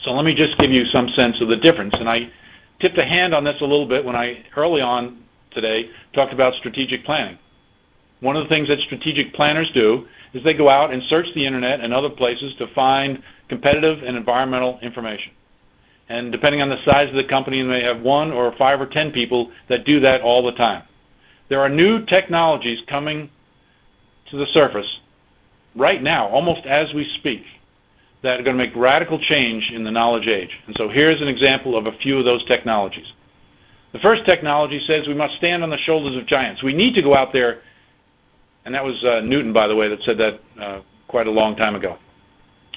So let me just give you some sense of the difference. And I tipped a hand on this a little bit when I, early on today, talked about strategic planning. One of the things that strategic planners do is they go out and search the internet and other places to find competitive and environmental information. And depending on the size of the company, they may have 1 or 5 or 10 people that do that all the time. There are new technologies coming to the surface right now, almost as we speak, that are going to make radical change in the knowledge age. And so here's an example of a few of those technologies. The first technology says we must stand on the shoulders of giants. We need to go out there, and that was Newton, by the way, that said that quite a long time ago.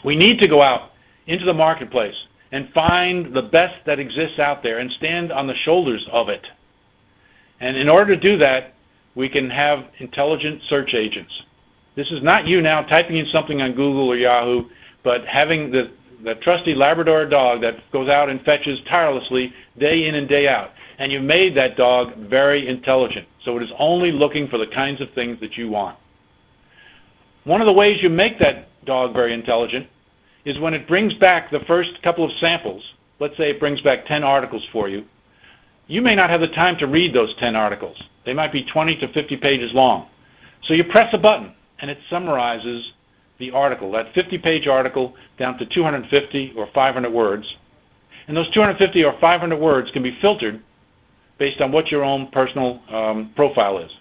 We need to go out into the marketplace and find the best that exists out there and stand on the shoulders of it. And in order to do that, we can have intelligent search agents. This is not you now typing in something on Google or Yahoo, but having the trusty Labrador dog that goes out and fetches tirelessly day in and day out. And you've made that dog very intelligent, so it is only looking for the kinds of things that you want. One of the ways you make that dog very intelligent is when it brings back the first couple of samples. Let's say it brings back 10 articles for you. You may not have the time to read those 10 articles. They might be 20 to 50 pages long. So you press a button, and it summarizes the article, that 50-page article, down to 250 or 500 words. And those 250 or 500 words can be filtered based on what your own personal profile is.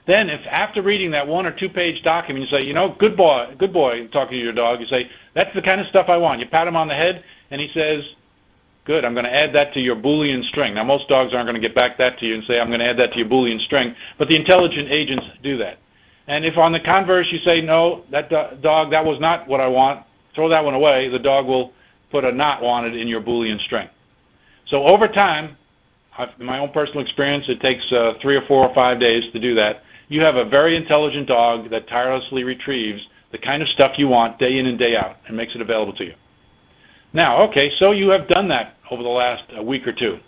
Then if after reading that 1 or 2 page document you say, you know, good boy, talking to your dog, you say, that's the kind of stuff I want. You pat him on the head and he says, good, I'm going to add that to your Boolean string. Now most dogs aren't going to get back that to you and say, I'm going to add that to your Boolean string, but the intelligent agents do that. And if on the converse you say, no, that dog, that was not what I want, throw that one away, the dog will put a not wanted in your Boolean string. So over time, in my own personal experience, it takes 3 or 4 or 5 days to do that. You have a very intelligent dog that tirelessly retrieves the kind of stuff you want day in and day out and makes it available to you. Now, okay, so you have done that over the last week or two.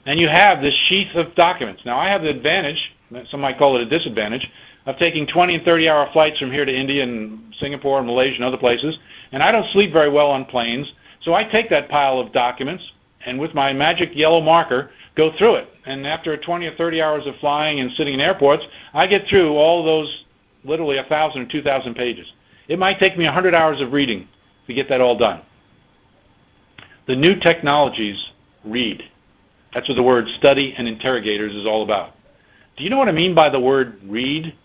And you have this sheath of documents. Now, I have the advantage, some might call it a disadvantage, of taking 20 and 30-hour flights from here to India and Singapore and Malaysia and other places, and I don't sleep very well on planes, so I take that pile of documents and with my magic yellow marker go through it. And after 20 or 30 hours of flying and sitting in airports, I get through all those literally 1,000 or 2,000 pages. It might take me 100 hours of reading to get that all done. The new technologies read. That's what the word study and interrogators is all about. Do you know what I mean by the word read?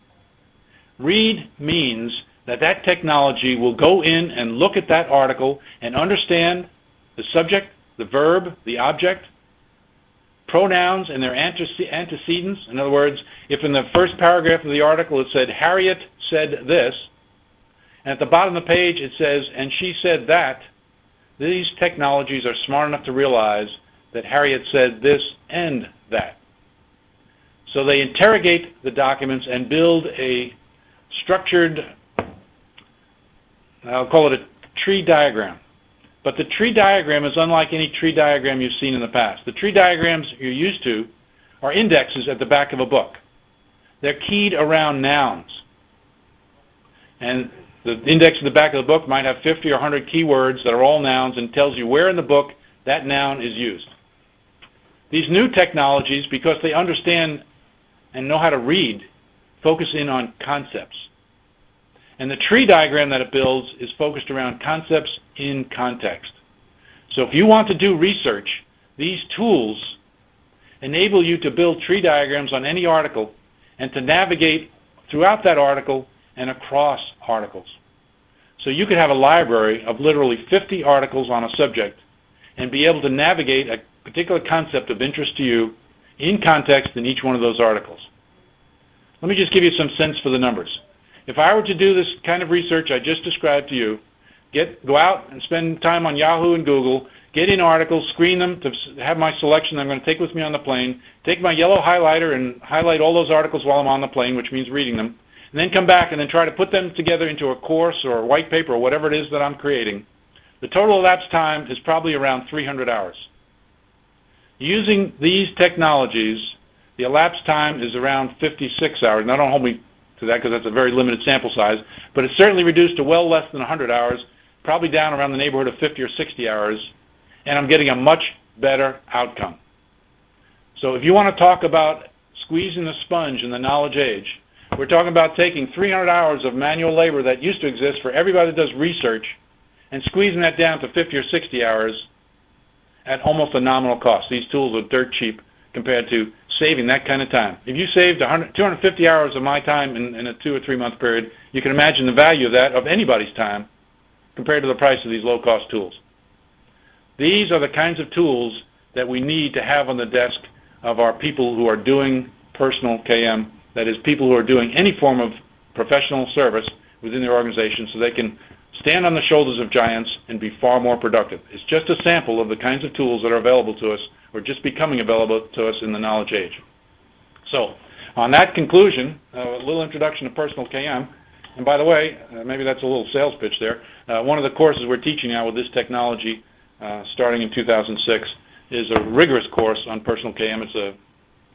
Read means that that technology will go in and look at that article and understand the subject, the verb, the object, pronouns and their antecedents. In other words, if in the first paragraph of the article it said, Harriet said this, and at the bottom of the page it says, and she said that, these technologies are smart enough to realize that Harriet said this and that. So they interrogate the documents and build a structured, I'll call it a tree diagram. But the tree diagram is unlike any tree diagram you've seen in the past. The tree diagrams you're used to are indexes at the back of a book. They're keyed around nouns. And the index at the back of the book might have 50 or 100 keywords that are all nouns and tells you where in the book that noun is used. These new technologies, because they understand and know how to read, focus in on concepts. And the tree diagram that it builds is focused around concepts in context. So if you want to do research, these tools enable you to build tree diagrams on any article and to navigate throughout that article and across articles. So you could have a library of literally 50 articles on a subject and be able to navigate a particular concept of interest to you in context in each one of those articles. Let me just give you some sense for the numbers. If I were to do this kind of research I just described to you, go out and spend time on Yahoo and Google, get in articles, screen them to have my selection I'm going to take with me on the plane, take my yellow highlighter and highlight all those articles while I'm on the plane, which means reading them, and then come back and then try to put them together into a course or a white paper or whatever it is that I'm creating. The total elapsed time is probably around 300 hours. Using these technologies, the elapsed time is around 56 hours. Now don't hold me to that because that's a very limited sample size, but it's certainly reduced to well less than 100 hours probably down around the neighborhood of 50 or 60 hours, and I'm getting a much better outcome. So if you want to talk about squeezing the sponge in the knowledge age, we're talking about taking 300 hours of manual labor that used to exist for everybody that does research and squeezing that down to 50 or 60 hours at almost a nominal cost. These tools are dirt cheap compared to saving that kind of time. If you saved 250 hours of my time in a 2 or 3 month period, you can imagine the value of that, of anybody's time, compared to the price of these low-cost tools. These are the kinds of tools that we need to have on the desk of our people who are doing personal KM, that is, people who are doing any form of professional service within their organization, so they can stand on the shoulders of giants and be far more productive. It's just a sample of the kinds of tools that are available to us, or just becoming available to us in the knowledge age. So, on that conclusion, a little introduction to personal KM. And by the way, maybe that's a little sales pitch there. One of the courses we're teaching now with this technology, starting in 2006, is a rigorous course on personal KM. It's the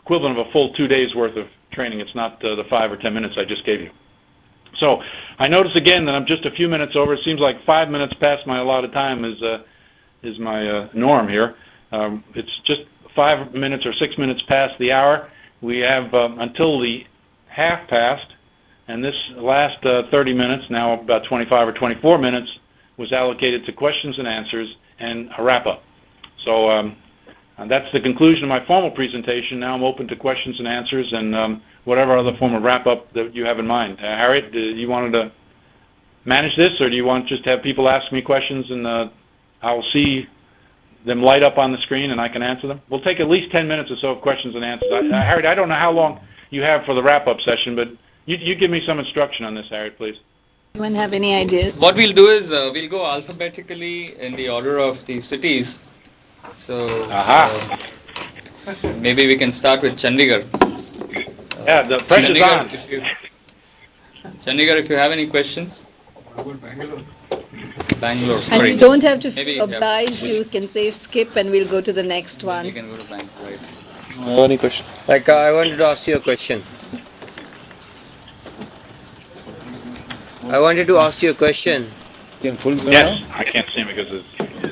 equivalent of a full 2 days worth of training. It's not the 5 or 10 minutes I just gave you. So I notice again that I'm just a few minutes over. It seems like 5 minutes past my allotted time is my norm here. It's just 5 minutes or 6 minutes past the hour. We have until the half past, and this last 30 minutes, now about 25 or 24 minutes, was allocated to questions and answers and a wrap-up. So that's the conclusion of my formal presentation. Now I'm open to questions and answers and whatever other form of wrap-up that you have in mind. Harriet, do you wanted to manage this, or do you want just to have people ask me questions and I'll see them light up on the screen and I can answer them? We'll take at least 10 minutes or so of questions and answers. Harriet, I don't know how long you have for the wrap-up session, but you give me some instruction on this, Harriet, please. Anyone have any ideas? What we'll do is we'll go alphabetically in the order of the cities. So maybe we can start with Chandigarh. Yeah, the pressure's on. Chandigarh, if you have any questions. Bangalore. And you don't have to oblige, you can say skip and we'll go to the next one. You can go to Bangalore, right. Any question? Like I wanted to ask you a question. Yes, I can't see him because it's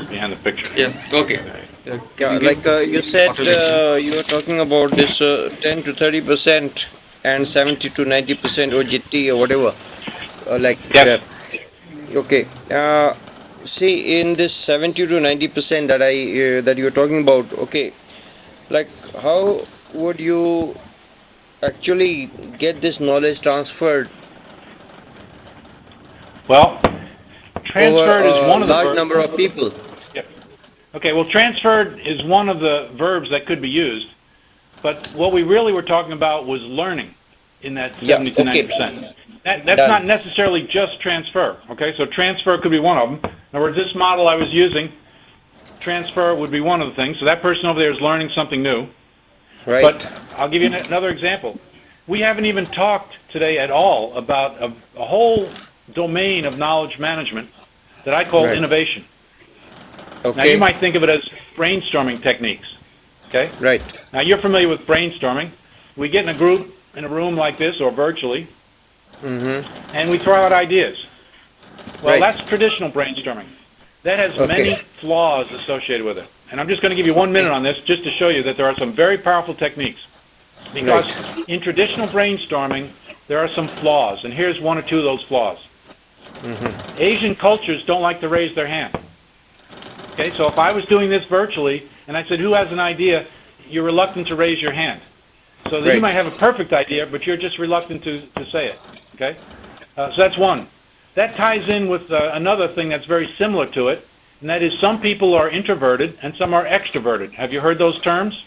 behind the picture. Yeah, okay. Like you said, you were talking about this 10 to 30% and 70 to 90% OJT or whatever. Yes. Okay. See, in this 70 to 90% that you were talking about, okay, like how would you actually get this knowledge transferred? Well, transferred is one of the large number of people. Yep. Okay, well, transferred is one of the verbs that could be used, but what we really were talking about was learning in that 70 to 90%. That's not necessarily just transfer, okay? So transfer could be one of them. In other words, this model I was using, transfer would be one of the things. So that person over there is learning something new. Right. But I'll give you another example. We haven't even talked today at all about a whole domain of knowledge management that I call innovation. Okay. Now, you might think of it as brainstorming techniques, okay? Right. Now, you're familiar with brainstorming. We get in a group in a room like this or virtually, and we throw out ideas. Well, that's traditional brainstorming. That has many flaws associated with it. And I'm just going to give you 1 minute on this just to show you that there are some very powerful techniques. Because in traditional brainstorming, there are some flaws, and here's 1 or 2 of those flaws. Asian cultures don't like to raise their hand. Okay, so if I was doing this virtually, and I said, who has an idea, you're reluctant to raise your hand. So then you might have a perfect idea, but you're just reluctant to say it. Okay, so that's one. That ties in with another thing that's very similar to it, and that is some people are introverted and some are extroverted. Have you heard those terms?